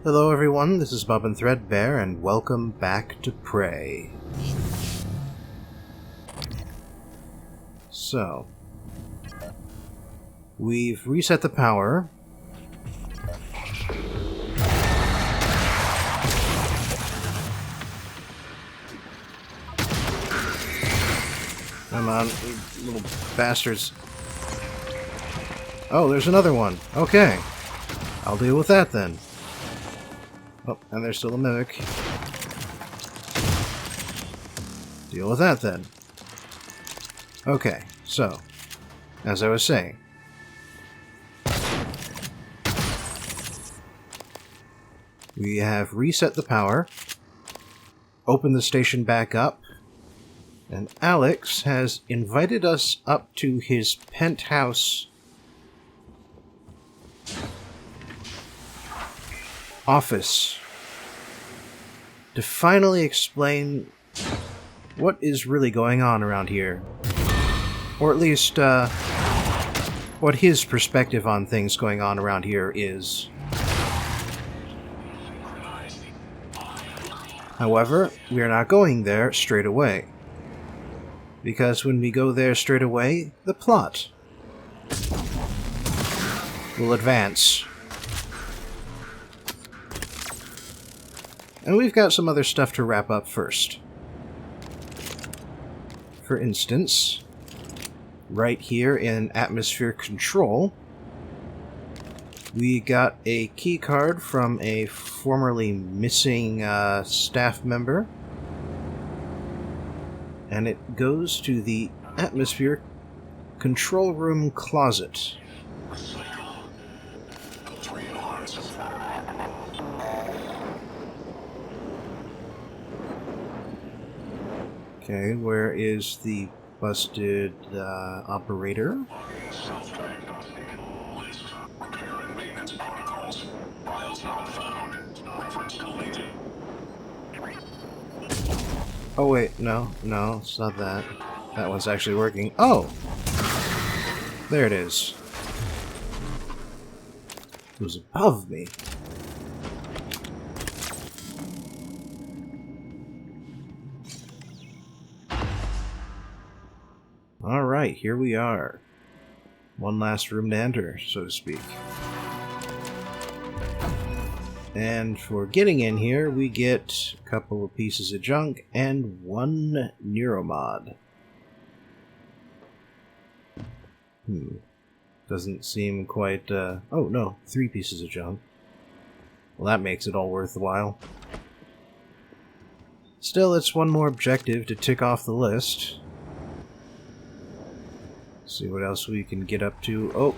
Hello everyone, this is Bob and Threadbare, and welcome back to Prey. So, we've reset the power. Come on, you little bastards. Oh, there's another one. Okay. I'll deal with that then. Oh, and there's still a mimic. Deal with that then. Okay, so, as I was saying. We have reset the power, opened the station back up, and Alex has invited us up to his penthouse office to finally explain what is really going on around here. Or at least, what his perspective on things going on around here is. However, we are not going there straight away. Because when we go there straight away, the plot will advance. And we've got some other stuff to wrap up first. For instance, right here in Atmosphere Control, we got a key card from a formerly missing staff member. And it goes to the Atmosphere Control Room closet. Okay, where is the busted operator? Oh wait, no, it's not that. That one's actually working. Oh! There it is. It was above me. Alright, here we are. One last room to enter, so to speak. And for getting in here, we get a couple of pieces of junk and one neuromod. Doesn't seem quite, oh no, 3 pieces of junk. Well, that makes it all worthwhile. Still, it's one more objective to tick off the list. See what else we can get up to. Oh!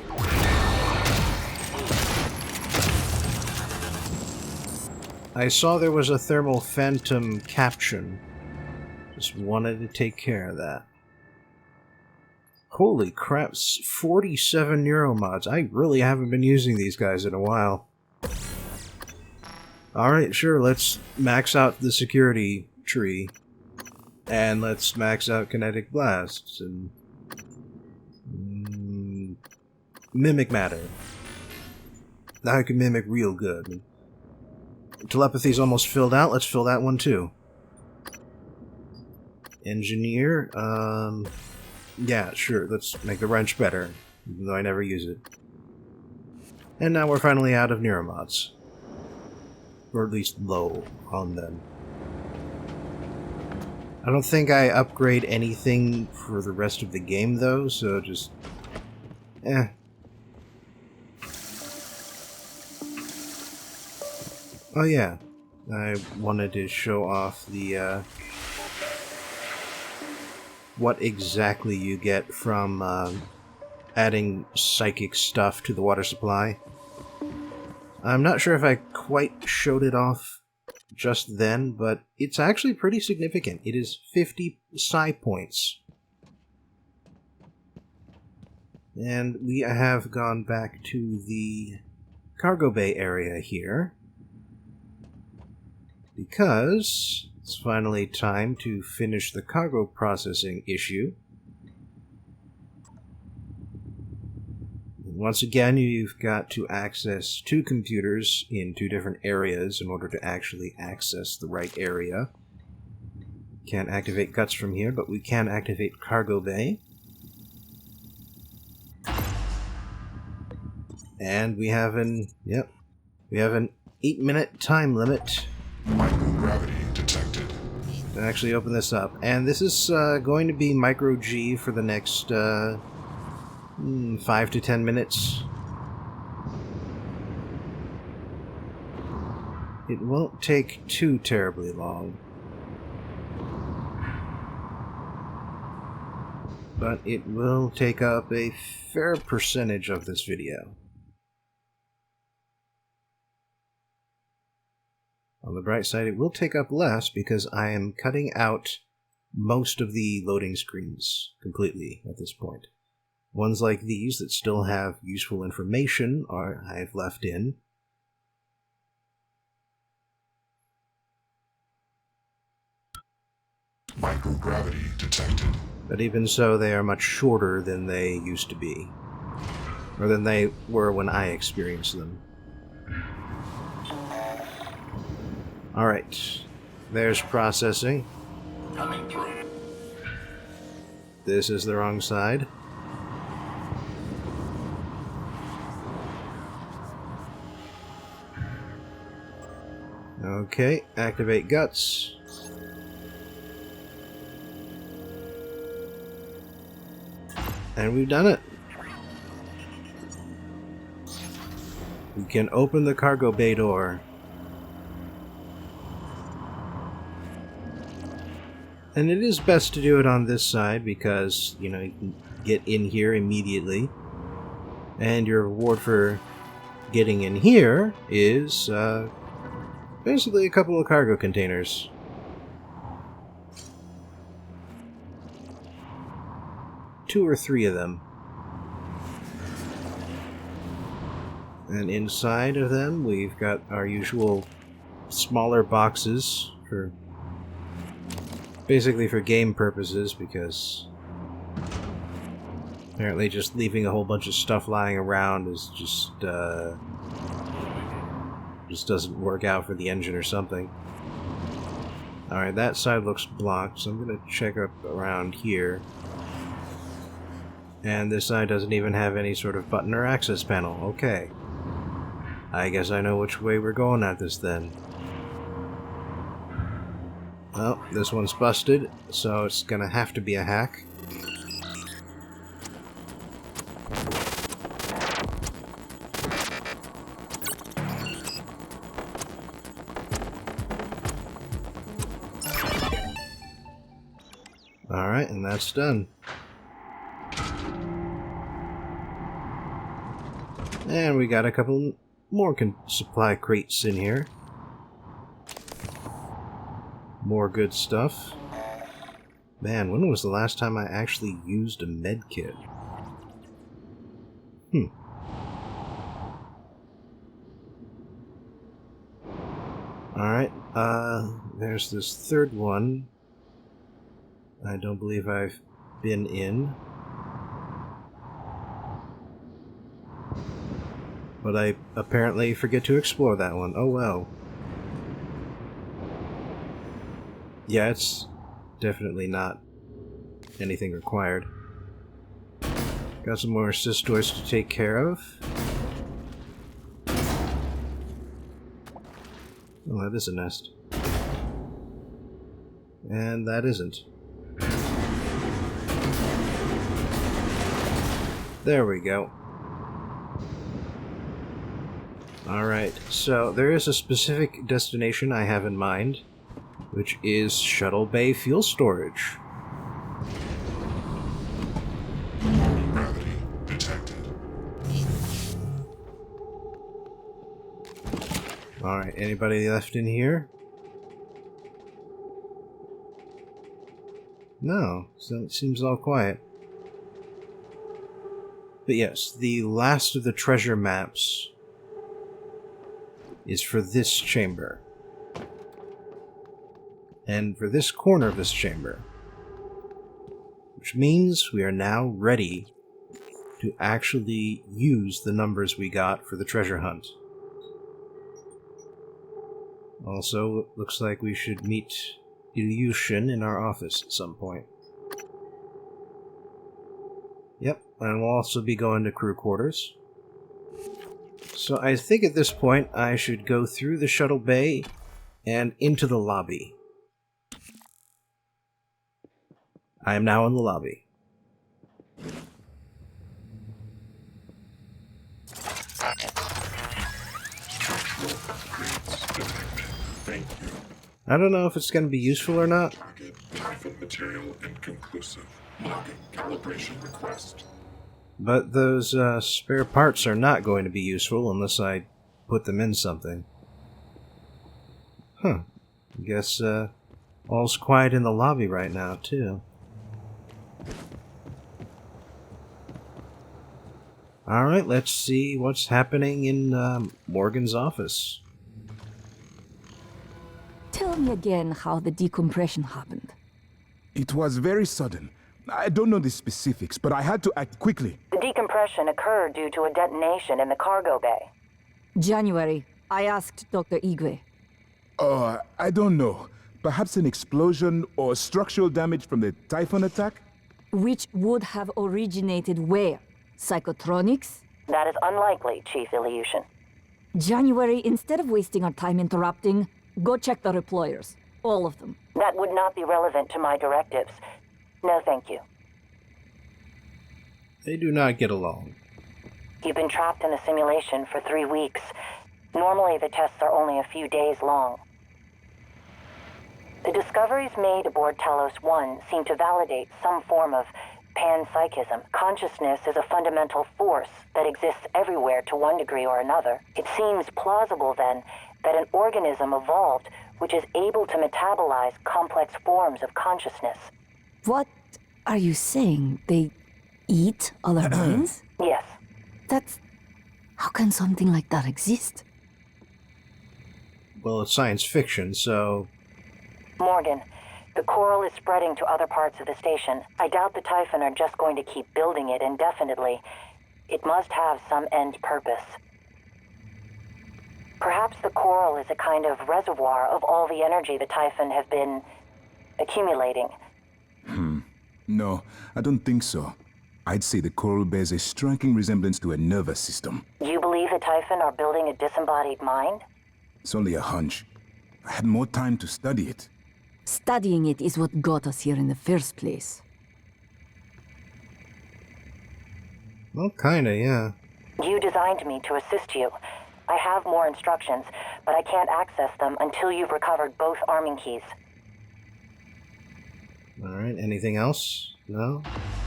I saw there was a thermal phantom caption. Just wanted to take care of that. Holy crap, 47 neuromods. I really haven't been using these guys in a while. Alright, sure, let's max out the security tree. And let's max out kinetic blasts and mimic matter. Now I can mimic real good. Telepathy's almost filled out. Let's fill that one too. Engineer. Yeah, sure. Let's make the wrench better, even though I never use it. And now we're finally out of neuromods. Or at least low on them. I don't think I upgrade anything for the rest of the game, though, so just... Oh yeah, I wanted to show off the, what exactly you get from, adding psychic stuff to the water supply. I'm not sure if I quite showed it off just then, but it's actually pretty significant. It is 50 psi points. And we have gone back to the cargo bay area here, because it's finally time to finish the cargo processing issue. Once again, you've got to access two computers in two different areas in order to actually access the right area. Can't activate guts from here, but we can activate cargo bay. And we have an 8-minute time limit. Microgravity detected. To actually open this up. And this is going to be micro G for the next 5 to 10 minutes. It won't take too terribly long. But it will take up a fair percentage of this video. On the bright side, it will take up less because I am cutting out most of the loading screens completely at this point. Ones like these that still have useful information I've left in. Microgravity detected. But even so, they are much shorter than they used to be. Or than they were when I experienced them. Alright. There's processing. Coming through. This is the wrong side. Okay, activate guts. And we've done it. We can open the cargo bay door. And it is best to do it on this side because, you can get in here immediately. And your reward for getting in here is basically a couple of cargo containers. Two or three of them. And inside of them, we've got our usual smaller boxes for basically for game purposes, because apparently just leaving a whole bunch of stuff lying around is just doesn't work out for the engine or something. Alright, that side looks blocked, so I'm going to check up around here. And this side doesn't even have any sort of button or access panel. Okay. I guess I know which way we're going at this then. Oh, this one's busted, so it's gonna have to be a hack. Alright, and that's done. And we got a couple more supply crates in here. More good stuff. Man, when was the last time I actually used a med kit? Alright, there's this third one. I don't believe I've been in. But I apparently forget to explore that one. Oh well. Yeah, it's definitely not anything required. Got some more cystoids to take care of. Oh, that is a nest. And that isn't. There we go. Alright, so there is a specific destination I have in mind, which is Shuttle Bay Fuel Storage. Gravity detected. Alright, anybody left in here? No, so it seems all quiet. But yes, the last of the treasure maps is for this chamber. And for this corner of this chamber. Which means we are now ready to actually use the numbers we got for the treasure hunt. Also, it looks like we should meet Ilyushin in our office at some point. Yep, and we'll also be going to crew quarters. So I think at this point I should go through the shuttle bay and into the lobby. I am now in the lobby. Thank you. I don't know if it's going to be useful or not. Target Typhon material inconclusive. Logging calibration request. But those spare parts are not going to be useful unless I put them in something. Huh. I guess all's quiet in the lobby right now, too. Alright, let's see what's happening in Morgan's office. Tell me again how the decompression happened. It was very sudden. I don't know the specifics, but I had to act quickly. The decompression occurred due to a detonation in the cargo bay. January, I asked Dr. Igwe. I don't know. Perhaps an explosion or structural damage from the Typhon attack? Which would have originated where? Psychotronics? That is unlikely, Chief Ilyushin. January, instead of wasting our time interrupting, go check the reployers. All of them. That would not be relevant to my directives. No, thank you. They do not get along. You've been trapped in a simulation for 3 weeks. Normally, the tests are only a few days long. The discoveries made aboard Talos 1 seem to validate some form of panpsychism. Consciousness is a fundamental force that exists everywhere to one degree or another. It seems plausible, then, that an organism evolved which is able to metabolize complex forms of consciousness. What are you saying? They eat other minds? Yes. That's... How can something like that exist? Well, it's science fiction, so... Morgan, the coral is spreading to other parts of the station. I doubt the Typhon are just going to keep building it indefinitely. It must have some end purpose. Perhaps the coral is a kind of reservoir of all the energy the Typhon have been accumulating. No, I don't think so. I'd say the coral bears a striking resemblance to a nervous system. You believe the Typhon are building a disembodied mind? It's only a hunch. I had more time to study it. Studying it is what got us here in the first place. Well, kinda, yeah. You designed me to assist you. I have more instructions, but I can't access them until you've recovered both arming keys. Alright, anything else? No?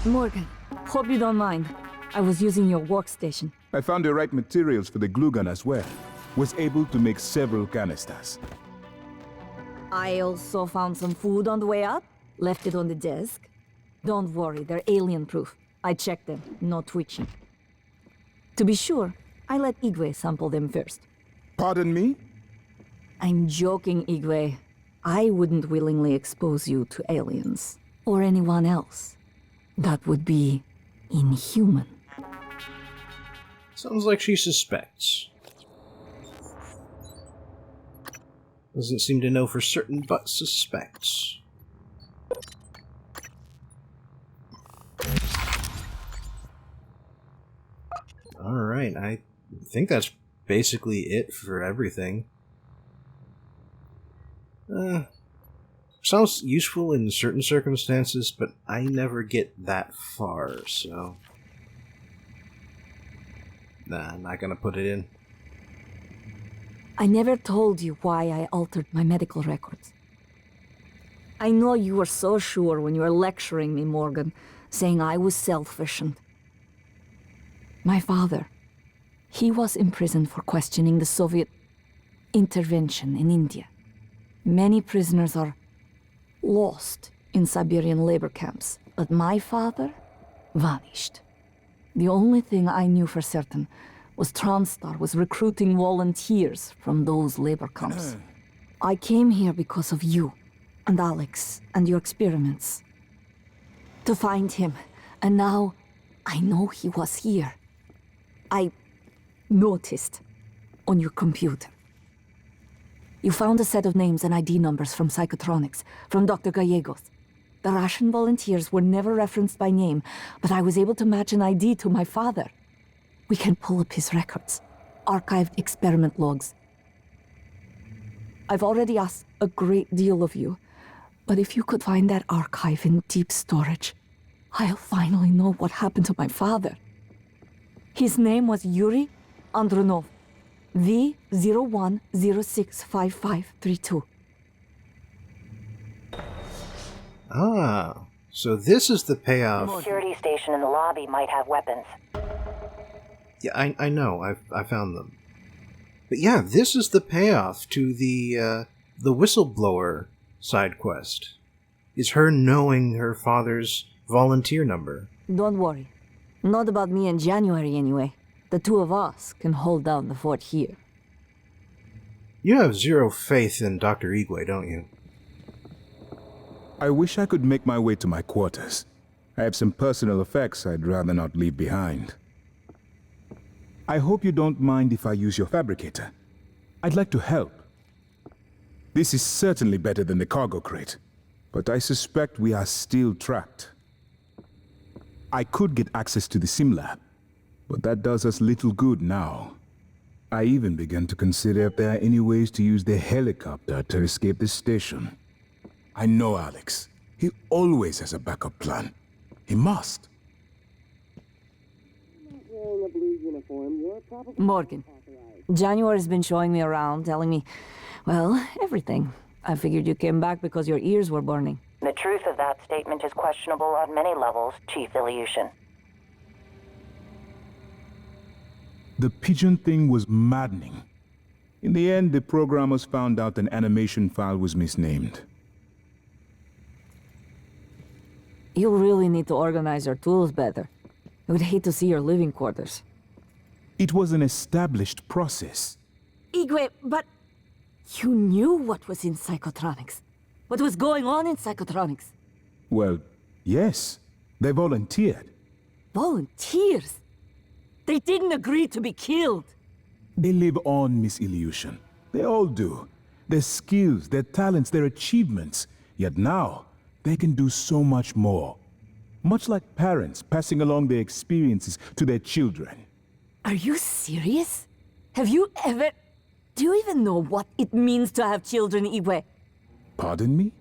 Morgan, hope you don't mind. I was using your workstation. I found the right materials for the glue gun as well. Was able to make several canisters. I also found some food on the way up. Left it on the desk. Don't worry, they're alien-proof. I checked them, no twitching. To be sure, I let Igwe sample them first. Pardon me? I'm joking, Igwe. I wouldn't willingly expose you to aliens. Or anyone else. That would be inhuman. Sounds like she suspects. Doesn't seem to know for certain, but suspects. Alright, I think that's basically it for everything. Sounds useful in certain circumstances, but I never get that far, so... Nah, I'm not gonna put it in. I never told you why I altered my medical records. I know you were so sure when you were lecturing me, Morgan, saying I was selfish and... My father, he was imprisoned for questioning the Soviet intervention in India. Many prisoners are lost in Siberian labor camps, but my father vanished. The only thing I knew for certain was Transtar was recruiting volunteers from those labor camps. I came here because of you, and Alex, and your experiments. To find him, and now I know he was here. I noticed on your computer. You found a set of names and ID numbers from Psychotronics, from Dr. Gallegos. The Russian volunteers were never referenced by name, but I was able to match an ID to my father. We can pull up his records, archived experiment logs. I've already asked a great deal of you, but if you could find that archive in deep storage, I'll finally know what happened to my father. His name was Yuri Andronov, V01065532. Ah, so this is the payoff. The security station in the lobby might have weapons. Yeah, I know. I found them. But yeah, this is the payoff to the whistleblower side quest. Is her knowing her father's volunteer number. Don't worry. Not about me in January, anyway. The two of us can hold down the fort here. You have zero faith in Dr. Igwe, don't you? I wish I could make my way to my quarters. I have some personal effects I'd rather not leave behind. I hope you don't mind if I use your fabricator. I'd like to help. This is certainly better than the cargo crate, but I suspect we are still trapped. I could get access to the sim lab, but that does us little good now. I even began to consider if there are any ways to use the helicopter to escape the station. I know Alex. He always has a backup plan. He must. Morgan, January's been showing me around, telling me, well, everything. I figured you came back because your ears were burning. The truth of that statement is questionable on many levels, Chief Ilyushin. The pigeon thing was maddening. In the end, the programmers found out an animation file was misnamed. You really need to organize your tools better. I would hate to see your living quarters. It was an established process. Igwe, but you knew what was in Psychotronics. What was going on in Psychotronics? Well, yes. They volunteered. Volunteers? They didn't agree to be killed. They live on, Miss Ilyushin. They all do. Their skills, their talents, their achievements. Yet now, they can do so much more. Much like parents passing along their experiences to their children. Are you serious? Have you ever... Do you even know what it means to have children, Igwe? Pardon me?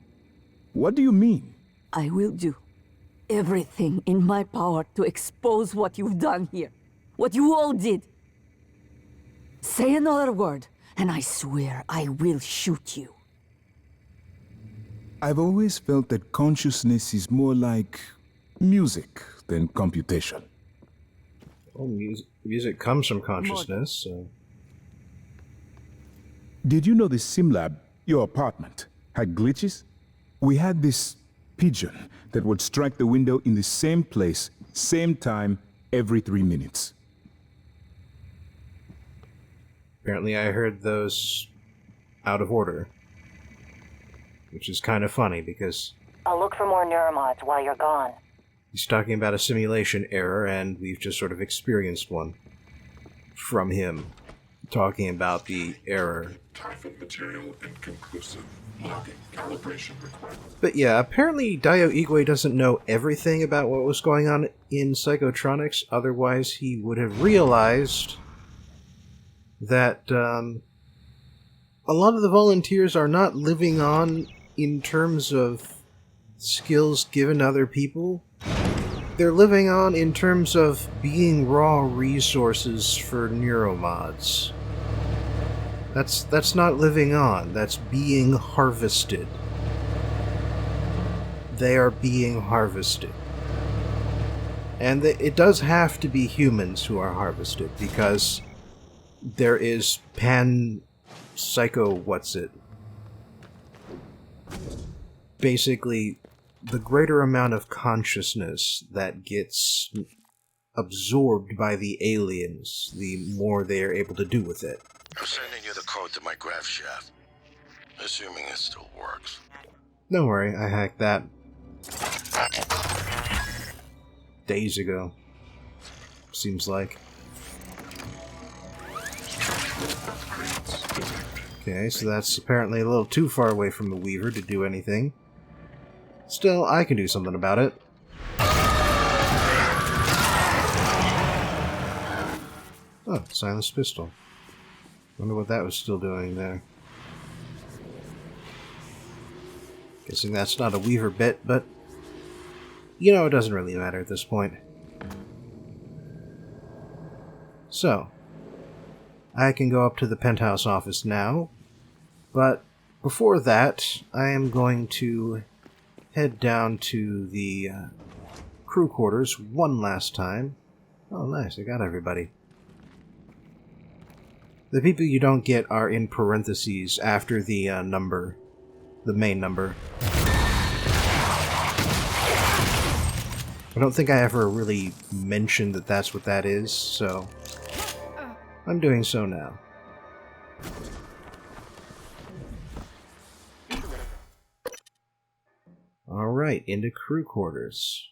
What do you mean? I will do everything in my power to expose what you've done here. What you all did. Say another word, and I swear I will shoot you. I've always felt that consciousness is more like music than computation. Well, music comes from consciousness, so... Did you know the sim lab, your apartment, had glitches? We had this pigeon that would strike the window in the same place, same time, every 3 minutes. Apparently I heard those out of order. Which is kind of funny, because... I'll look for more neuromods while you're gone. he's talking about a simulation error, and we've just sort of experienced one from him, talking about the error. Typhon material inconclusive. Logging calibration required. But yeah, apparently Dio Igwe doesn't know everything about what was going on in Psychotronics, otherwise he would have realized that a lot of the volunteers are not living on in terms of skills given to other people. They're living on in terms of being raw resources for neuromods. That's not living on, that's being harvested. They are being harvested. And it does have to be humans who are harvested, because there is basically, the greater amount of consciousness that gets absorbed by the aliens, the more they are able to do with it. I'm sending you the code to my graph shaft, assuming it still works. Don't worry, I hacked that days ago. seems like. Okay, so that's apparently a little too far away from the Weaver to do anything. Still, I can do something about it. Oh, silenced pistol. Wonder what that was still doing there. Guessing that's not a Weaver bit, but you know, it doesn't really matter at this point. So, I can go up to the penthouse office now, but before that, I am going to head down to the crew quarters one last time. Oh, nice, I got everybody. The people you don't get are in parentheses after the number, the main number. I don't think I ever really mentioned that that's what that is, so I'm doing so now. Alright, into crew quarters.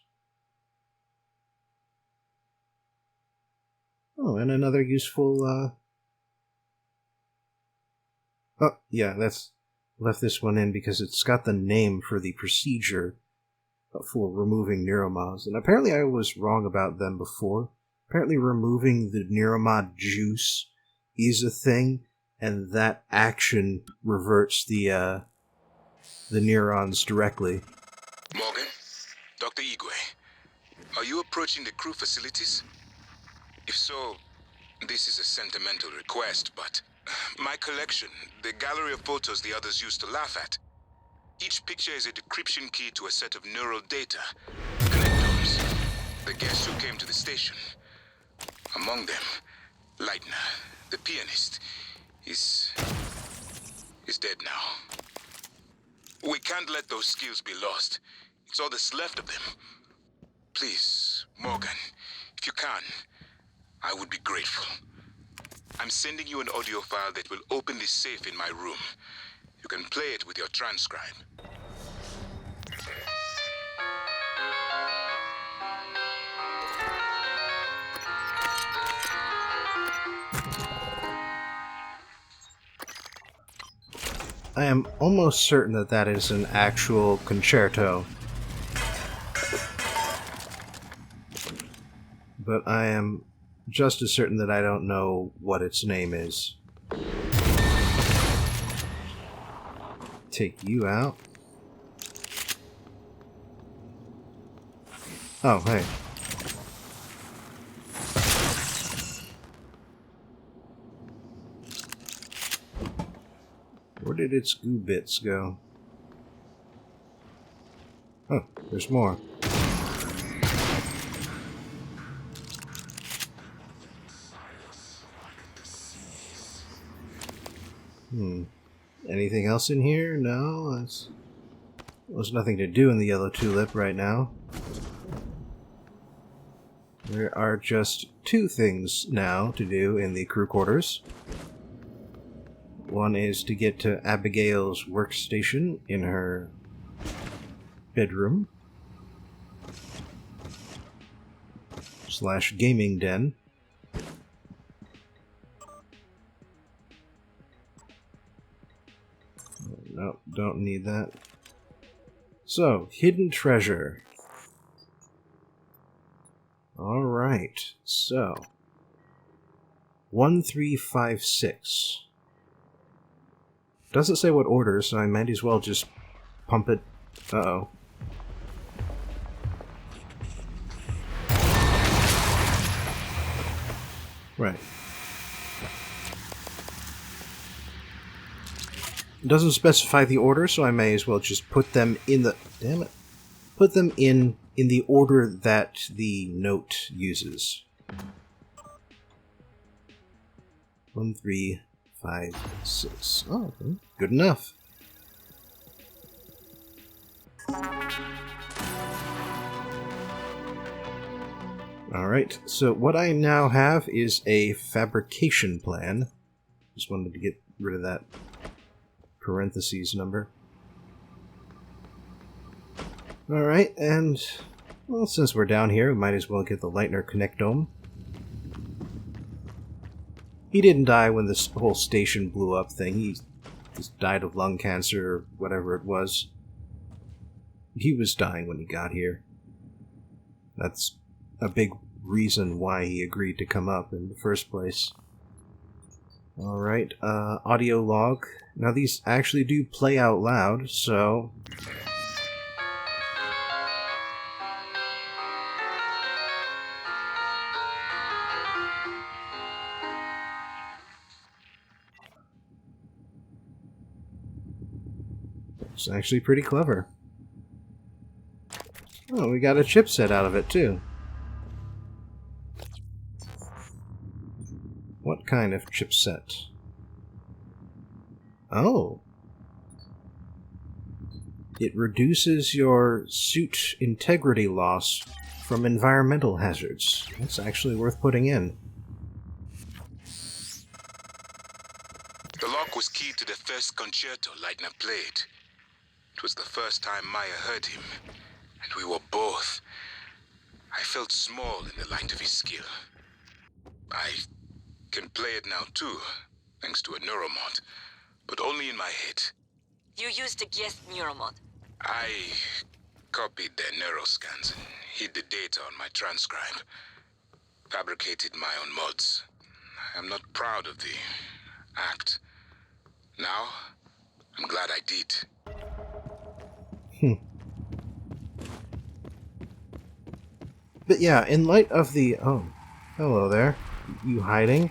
Oh, and another useful, Oh, yeah, that's... left this one in because it's got the name for the procedure for removing neuromobs. And apparently I was wrong about them before. Apparently removing the neuromob juice is a thing, and that action reverts the neurons directly. Morgan? Dr. Igwe, are you approaching the crew facilities? If so, this is a sentimental request, but my collection, the gallery of photos the others used to laugh at. Each picture is a decryption key to a set of neural data. Connectors. The guests who came to the station. Among them, Leitner, the pianist, is dead now. We can't let those skills be lost. It's all that's left of them. Please, Morgan, if you can, I would be grateful. I'm sending you an audio file that will open this safe in my room. You can play it with your transcribe. I am almost certain that that is an actual concerto. But I am just as certain that I don't know what its name is. Take you out. Oh, hey. Where did its goo bits go? Oh, there's more. Anything else in here? No, there's nothing to do in the Yellow Tulip right now. There are just two things now to do in the crew quarters. One is to get to Abigail's workstation in her bedroom / gaming den. No, don't need that. So, hidden treasure. Alright, so 1356. Doesn't say what order, so I might as well just pump it. Uh-oh. Right. It doesn't specify the order, so I may as well just put them in the... Damn it. Put them in the order that the note uses. 1356. Oh, okay. Good enough. Alright, so what I now have is a fabrication plan. Just wanted to get rid of that parentheses number. Alright, and well, since we're down here, we might as well get the Leitner Connectome. He didn't die when this whole station blew up thing. He just died of lung cancer or whatever it was. He was dying when he got here. That's a big reason why he agreed to come up in the first place. Alright, audio log. Now these actually do play out loud, so... It's actually pretty clever. Oh, we got a chipset out of it, too. What kind of chipset? Oh. It reduces your suit integrity loss from environmental hazards. That's actually worth putting in. The lock was key to the first concerto Leitner played. It was the first time Maya heard him, and we were both. I felt small in the light of his skill. I can play it now too, thanks to a neuromod, but only in my head. You used a guest neuromod. I copied their neuroscans and hid the data on my transcribe. Fabricated my own mods. I'm not proud of the act. Now, I'm glad I did. But yeah, in light of the... Oh, hello there. You hiding?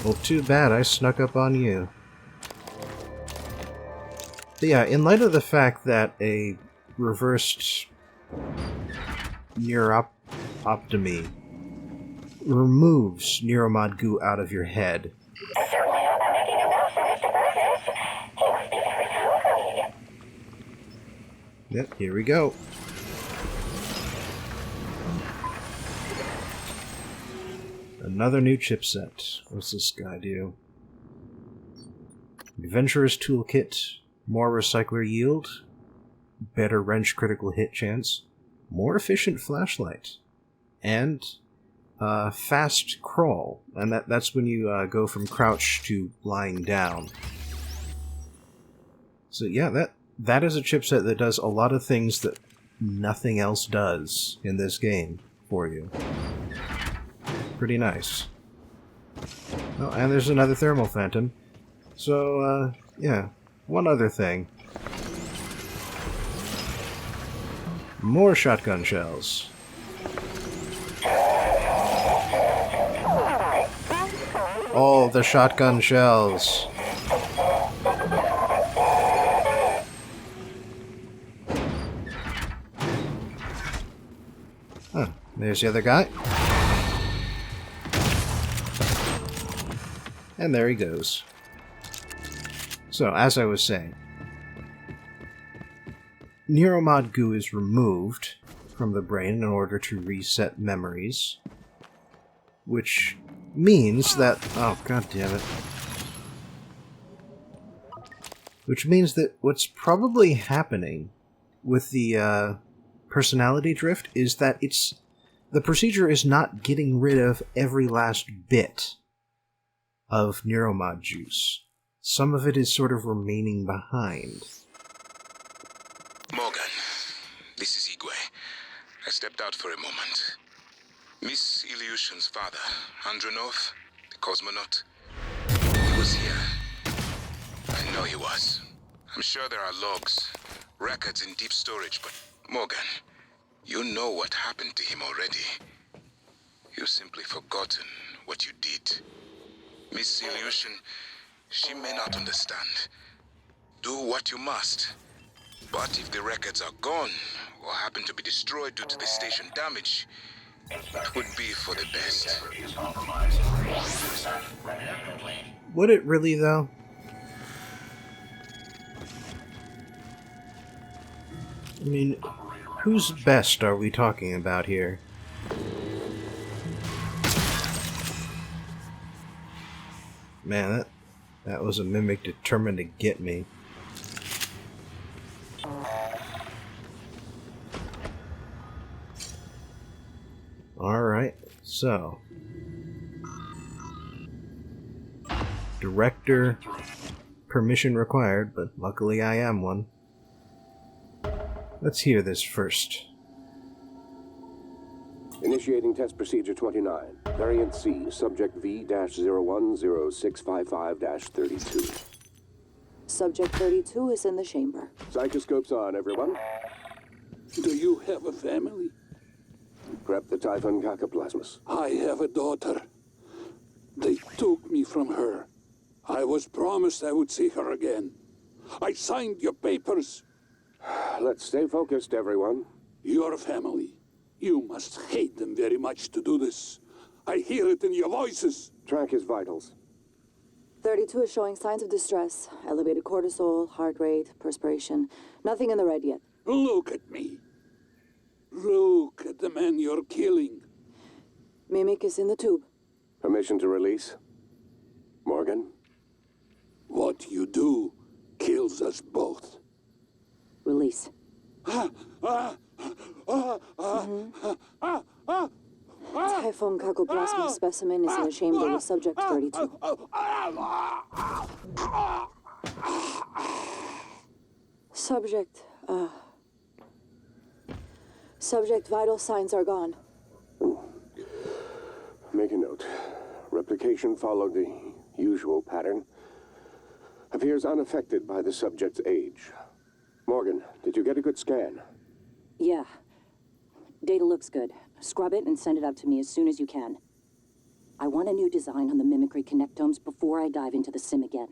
Well, too bad I snuck up on you. But yeah, in light of the fact that a reversed neuroptomy removes neuromod goo out of your head. Yep, here we go. Another new chipset. What's this guy do? Adventurous toolkit, more recycler yield, better wrench critical hit chance, more efficient flashlight, and fast crawl. And that's when you go from crouch to lying down. So yeah, that is a chipset that does a lot of things that nothing else does in this game for you. Pretty nice. Oh, and there's another thermal phantom. So, yeah. One other thing. More shotgun shells. All the shotgun shells. Huh, there's the other guy. And there he goes. So, as I was saying, neuromod goo is removed from the brain in order to reset memories, which means that... Oh, god damn it. Which means that what's probably happening with the personality drift is that the procedure is not getting rid of every last bit of neuromod juice. Some of it is sort of remaining behind. Morgan, this is Igwe. I stepped out for a moment. Miss Ilyushin's father, Andronov, the cosmonaut, he was here. I know he was. I'm sure there are logs, records in deep storage, but Morgan, you know what happened to him already. You've simply forgotten what you did. Miss Ilyushin, she may not understand. Do what you must. But if the records are gone, or happen to be destroyed due to the station damage, it would be for the best. Would it really, though? I mean, whose best are we talking about here? Man, that was a mimic determined to get me. Alright, So, director permission required, but luckily I am one. Let's hear this first. Initiating test procedure 29. Variant C, subject V-010655-32. Subject 32 is in the chamber. Psychoscopes on, everyone. Do you have a family? Prep the Typhon Cacoplasmus. I have a daughter. They took me from her. I was promised I would see her again. I signed your papers. Let's stay focused, everyone. Your family. You must hate them very much to do this. I hear it in your voices. Track his vitals. 32 is showing signs of distress. Elevated cortisol, heart rate, perspiration. Nothing in the red yet. Look at me. Look at the man you're killing. Mimic is in the tube. Permission to release. Morgan? What you do kills us both. Release. Typhon Cacoplasma specimen is in the chamber with subject 32. Subject vital signs are gone. Make a note. Replication followed the usual pattern. Appears unaffected by the subject's age. Morgan, did you get a good scan? Yeah. Data looks good. Scrub it and send it out to me as soon as you can. I want a new design on the mimicry connectomes before I dive into the sim again.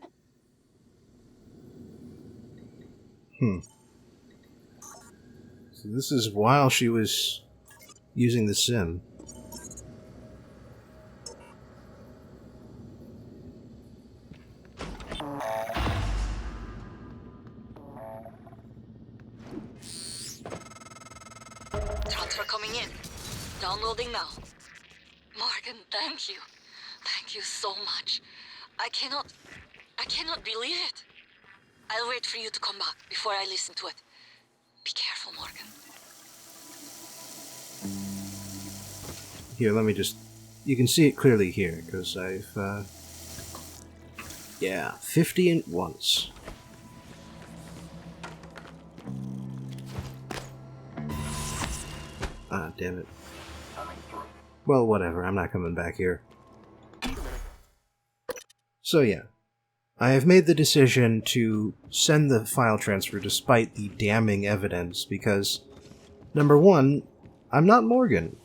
So this is while she was using the sim. Transfer coming in. Downloading now. Morgan, thank you. Thank you so much. I cannot believe it. I'll wait for you to come back before I listen to it. Be careful, Morgan. Here, let me just... You can see it clearly here, because I've, yeah, 50 at once. Ah, damn it. Well, whatever, I'm not coming back here. So yeah, I have made the decision to send the file transfer despite the damning evidence because, number one, I'm not Morgan.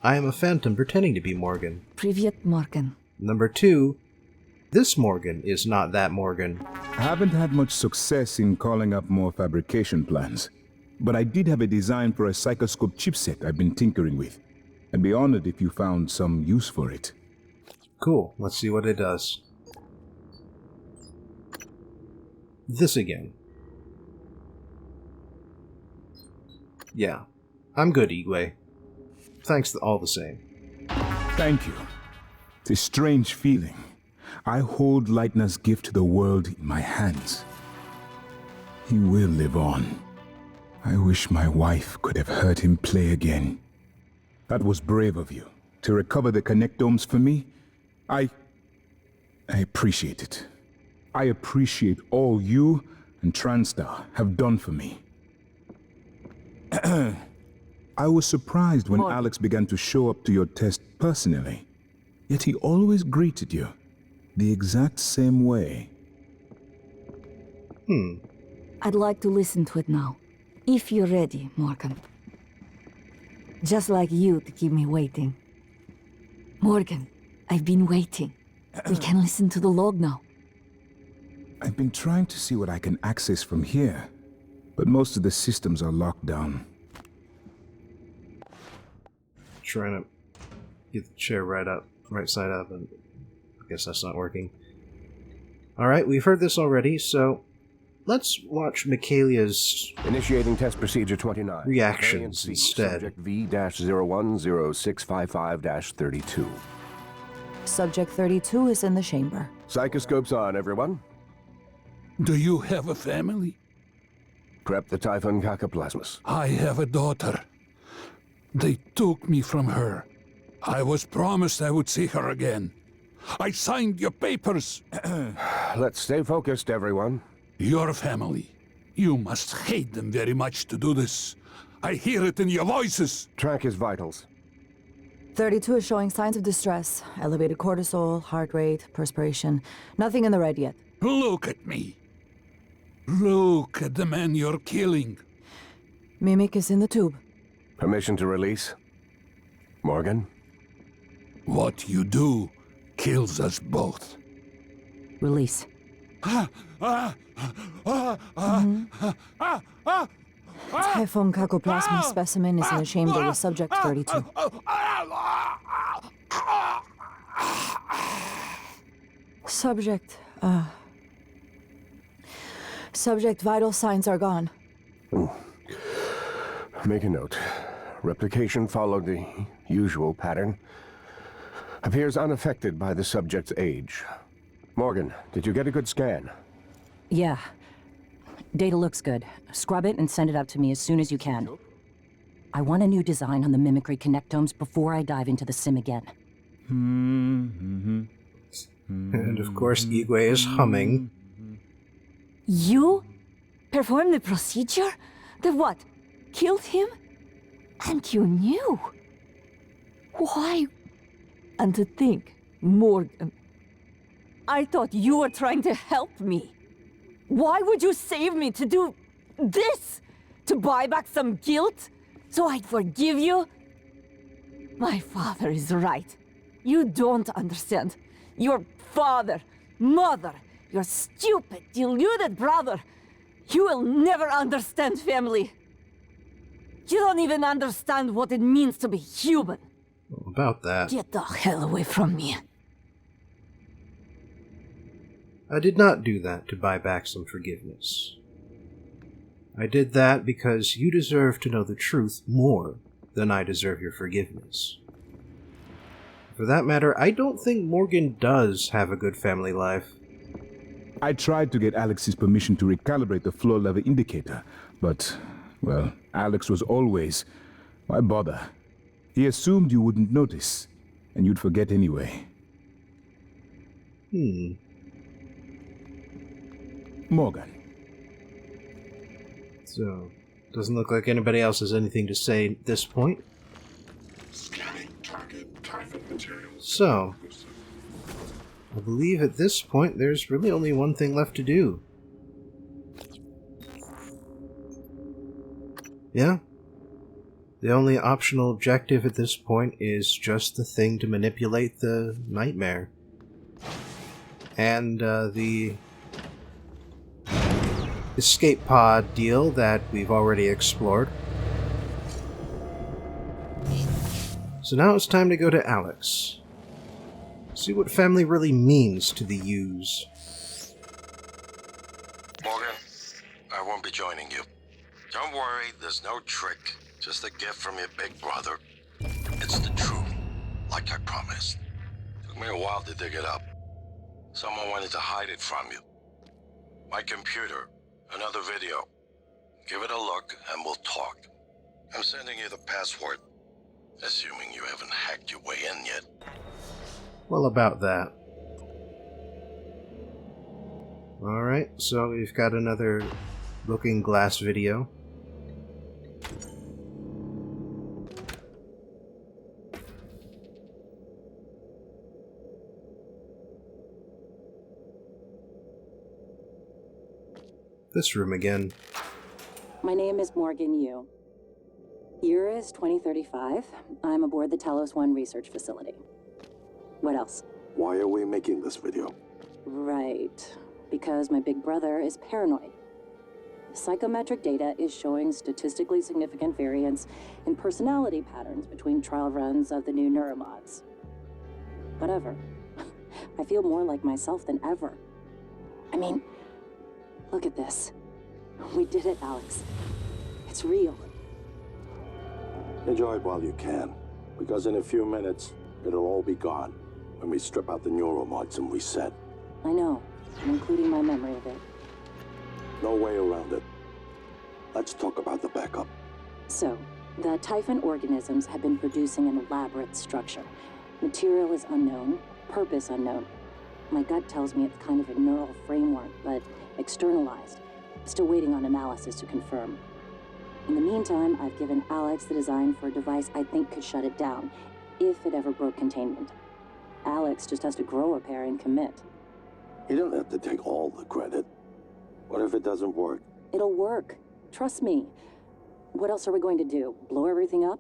I am a phantom pretending to be Morgan. Privyet, Morgan. Number two, this Morgan is not that Morgan. I haven't had much success in calling up more fabrication plans, but I did have a design for a psychoscope chipset I've been tinkering with. I'd be honored if you found some use for it. Cool, let's see what it does. This again. Yeah, I'm good, Igwe. Thanks all the same. Thank you. It's a strange feeling. I hold Leitner's gift to the world in my hands. He will live on. I wish my wife could have heard him play again. That was brave of you, to recover the connectomes for me. I appreciate it. I appreciate all you and Transtar have done for me. I was surprised when Alex began to show up to your test personally. Yet he always greeted you the exact same way. I'd like to listen to it now. If you're ready, Morgan. Just like you to keep me waiting. Morgan, I've been waiting. We can listen to the log now. I've been trying to see what I can access from here, but most of the systems are locked down. Trying to get the chair right side up, and I guess that's not working. Alright, we've heard this already, so let's watch Michaelia's Initiating test procedure 29. reactions instead. Subject V-010655-32. Subject 32 is in the chamber. Psychoscopes on, everyone. Do you have a family? Prep the Typhon Cacoplasmus. I have a daughter. They took me from her. I was promised I would see her again. I signed your papers. Let's stay focused, everyone. Your family. You must hate them very much to do this. I hear it in your voices. Track his vitals. 32 is showing signs of distress. Elevated cortisol, heart rate, perspiration. Nothing in the red yet. Look at me. Look at the man you're killing. Mimic is in the tube. Permission to release? Morgan? What you do kills us both. Release. Typhon cacoplasma specimen is in the chamber with subject 32. Subject vital signs are gone. Make a note. Replication followed the usual pattern. Appears unaffected by the subject's age. Morgan, did you get a good scan? Yeah. Data looks good. Scrub it and send it out to me as soon as you can. I want a new design on the mimicry connectomes before I dive into the sim again. And of course, Igwe is humming. You performed the procedure? The what? Killed him? And you knew? Why? And to think, Morgan, I thought you were trying to help me. Why would you save me to do this? To buy back some guilt? So I'd forgive you? My father is right. You don't understand. Your father, mother, your stupid, deluded brother. You will never understand family. You don't even understand what it means to be human. About that. Get the hell away from me. I did not do that to buy back some forgiveness. I did that because you deserve to know the truth more than I deserve your forgiveness. For that matter, I don't think Morgan does have a good family life. I tried to get Alex's permission to recalibrate the flow level indicator, but, well, Alex was always... Why bother? He assumed you wouldn't notice, and you'd forget anyway. Morgan. So, doesn't look like anybody else has anything to say at this point. Scanning target Typhon materials. So, I believe at this point there's really only one thing left to do. Yeah? The only optional objective at this point is just the thing to manipulate the nightmare. And the escape pod deal that we've already explored. So now it's time to go to Alex. See what family really means to the U's. Morgan, I won't be joining you. Don't worry, there's no trick. Just a gift from your big brother. It's the truth, like I promised. Took me a while to dig it up. Someone wanted to hide it from you. My computer, another video. Give it a look and we'll talk. I'm sending you the password, assuming you haven't hacked your way in yet. Well, about that. Alright, so we've got another looking glass video. This room again. My name is Morgan Yu. Year is 2035. I'm aboard the Talos 1 research facility. What else? Why are we making this video? Right. Because my big brother is paranoid. Psychometric data is showing statistically significant variance in personality patterns between trial runs of the new neuromods. Whatever. I feel more like myself than ever. I mean, look at this. We did it, Alex. It's real. Enjoy it while you can, because in a few minutes, it'll all be gone when we strip out the neuromods and reset. I know, including my memory of it. No way around it. Let's talk about the backup. So, The Typhon organisms have been producing an elaborate structure. Material is unknown, purpose unknown. My gut tells me it's kind of a neural framework, but externalized. Still waiting on analysis to confirm. In the meantime, I've given Alex the design for a device I think could shut it down, if it ever broke containment. Alex just has to grow a pair and commit. You don't have to take all the credit. What if it doesn't work? It'll work. Trust me. What else are we going to do? Blow everything up?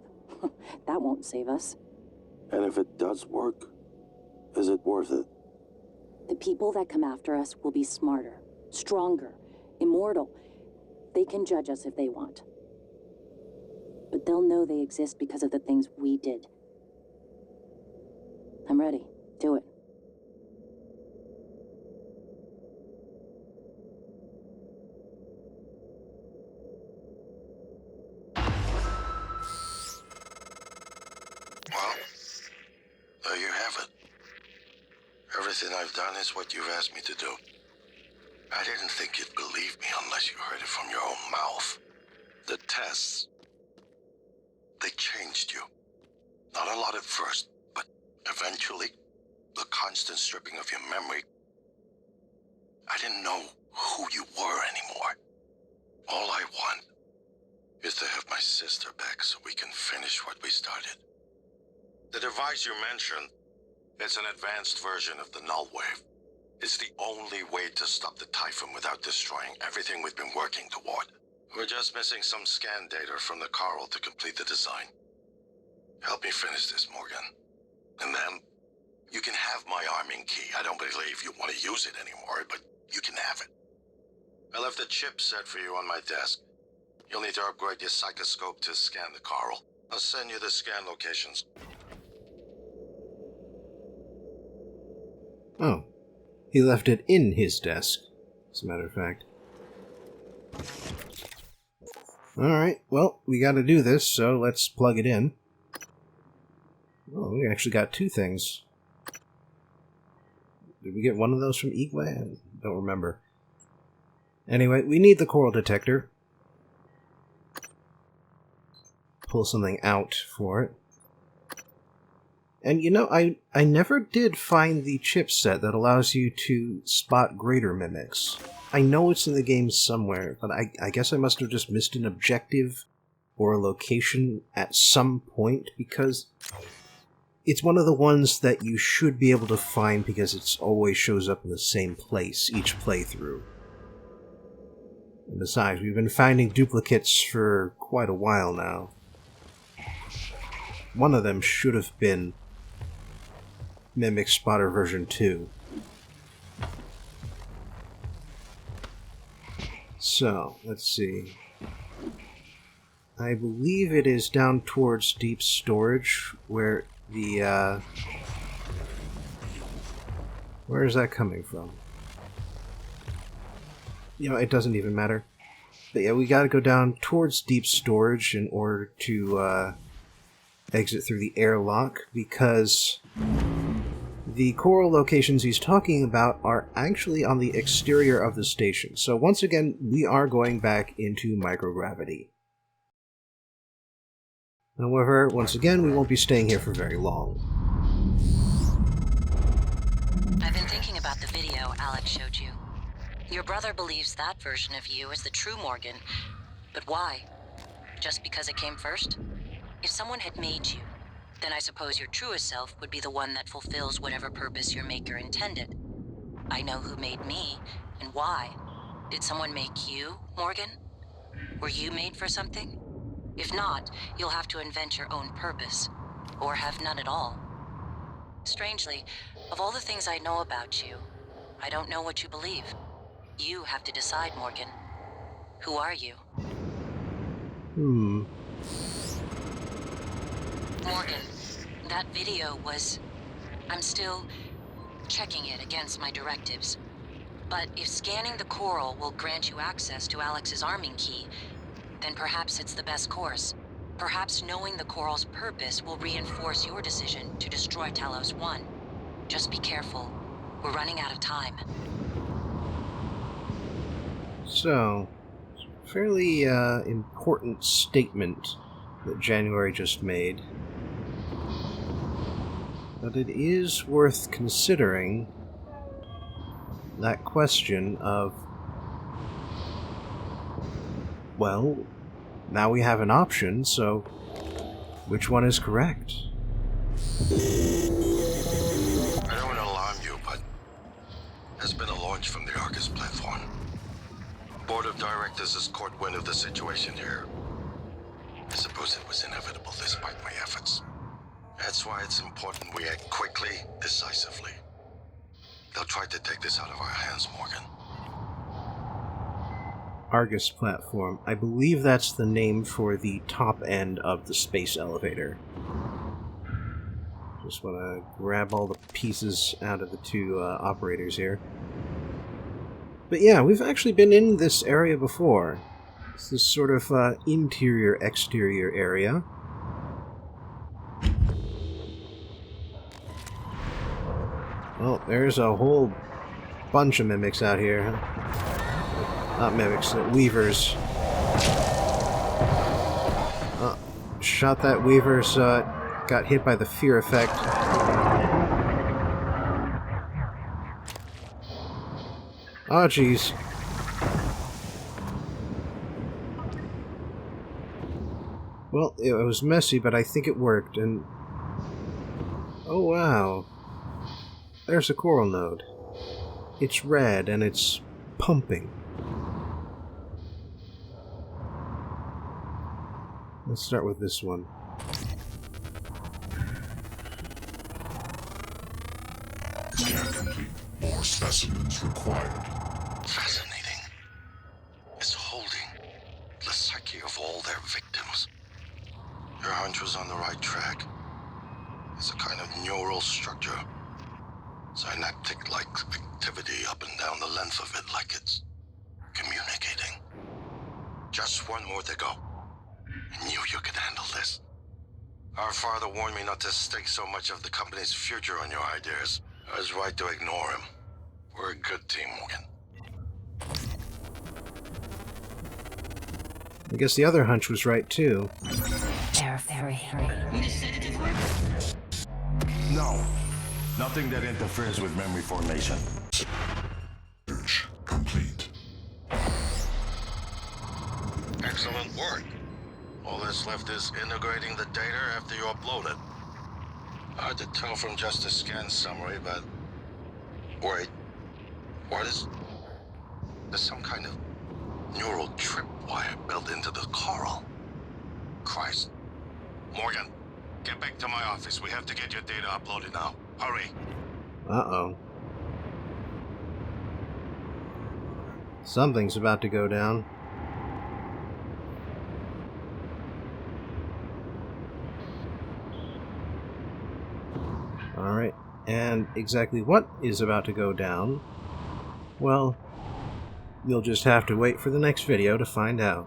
That won't save us. And if it does work, is it worth it? The people that come after us will be smarter, stronger, immortal. They can judge us if they want. But they'll know they exist because of the things we did. I'm ready. Do it. Well, there you have it. Everything I've done is what you've asked me to do. I didn't think you'd believe me unless you heard it from your own mouth. The tests, they changed you. Not a lot at first, but eventually, the constant stripping of your memory. I didn't know who you were anymore. All I want is to have my sister back so we can finish what we started. The device you mentioned, it's an advanced version of the null wave. It's the only way to stop the Typhon without destroying everything we've been working toward. We're just missing some scan data from the coral to complete the design. Help me finish this, Morgan. And then, you can have my arming key. I don't believe you want to use it anymore, but you can have it. I left the chip set for you on my desk. You'll need to upgrade your psychoscope to scan the coral. I'll send you the scan locations. Oh. He left it in his desk, as a matter of fact. Alright, well, we gotta do this, so let's plug it in. Oh, we actually got two things. Did we get one of those from Igwe? I don't remember. Anyway, we need the coral detector. Pull something out for it. And you know, I never did find the chipset that allows you to spot greater mimics. I know it's in the game somewhere, but I guess I must have just missed an objective or a location at some point, because it's one of the ones that you should be able to find because it always shows up in the same place each playthrough. And besides, we've been finding duplicates for quite a while now. One of them should have been Mimic Spotter version 2. So, let's see. I believe it is down towards deep storage where the, where is that coming from? You know, it doesn't even matter. But yeah, we gotta go down towards deep storage in order to, exit through the airlock, because the coral locations he's talking about are actually on the exterior of the station. So once again, we are going back into microgravity. However, once again, we won't be staying here for very long. I've been thinking about the video Alex showed you. Your brother believes that version of you is the true Morgan. But why? Just because it came first? If someone had made you, then I suppose your truest self would be the one that fulfills whatever purpose your maker intended. I know who made me, and why. Did someone make you, Morgan? Were you made for something? If not, you'll have to invent your own purpose, or have none at all. Strangely, of all the things I know about you, I don't know what you believe. You have to decide, Morgan. Who are you? Morgan, that video was... I'm still checking it against my directives. But if scanning the coral will grant you access to Alex's arming key, then perhaps it's the best course. Perhaps knowing the coral's purpose will reinforce your decision to destroy Talos 1. Just be careful. We're running out of time. So, fairly important statement that January just made. But it is worth considering that question of, well, now we have an option, so which one is correct? I don't want to alarm you, but there's been a launch from the Argus platform. Board of Directors has caught wind of the situation here. I suppose it was inevitable despite my efforts. That's why it's important we act quickly, decisively. They'll try to take this out of our hands, Morgan. Argus platform. I believe that's the name for the top end of the space elevator. Just want to grab all the pieces out of the two operators here. But yeah, we've actually been in this area before. It's this sort of interior-exterior area. Well, there's a whole bunch of mimics out here. Not mimics, weavers. Shot that weaver, so it got hit by the fear effect. Oh, jeez. Well, it was messy, but I think it worked, and... oh, wow. There's a coral node. It's red, and it's pumping. Let's start with this one. Scan complete. More specimens required. Fascinating. It's holding the psyche of all their victims. Your hunch was on the right track. It's a kind of neural structure. Synaptic-like activity up and down the length of it, like it's communicating. Just one more to go. I knew you could handle this. Our father warned me not to stake so much of the company's future on your ideas. I was right to ignore him. We're a good team, Morgan. I guess the other hunch was right, too. They're very No. Nothing that interferes with memory formation. Search complete. Excellent work. All that's left is integrating the data after you upload it. Hard to tell from just a scan summary, but... wait. What is... there's some kind of neural tripwire built into the coral. Christ. Morgan, get back to my office. We have to get your data uploaded now. Hurry. Uh-oh. Something's about to go down. Alright, and exactly what is about to go down? Well, you'll just have to wait for the next video to find out.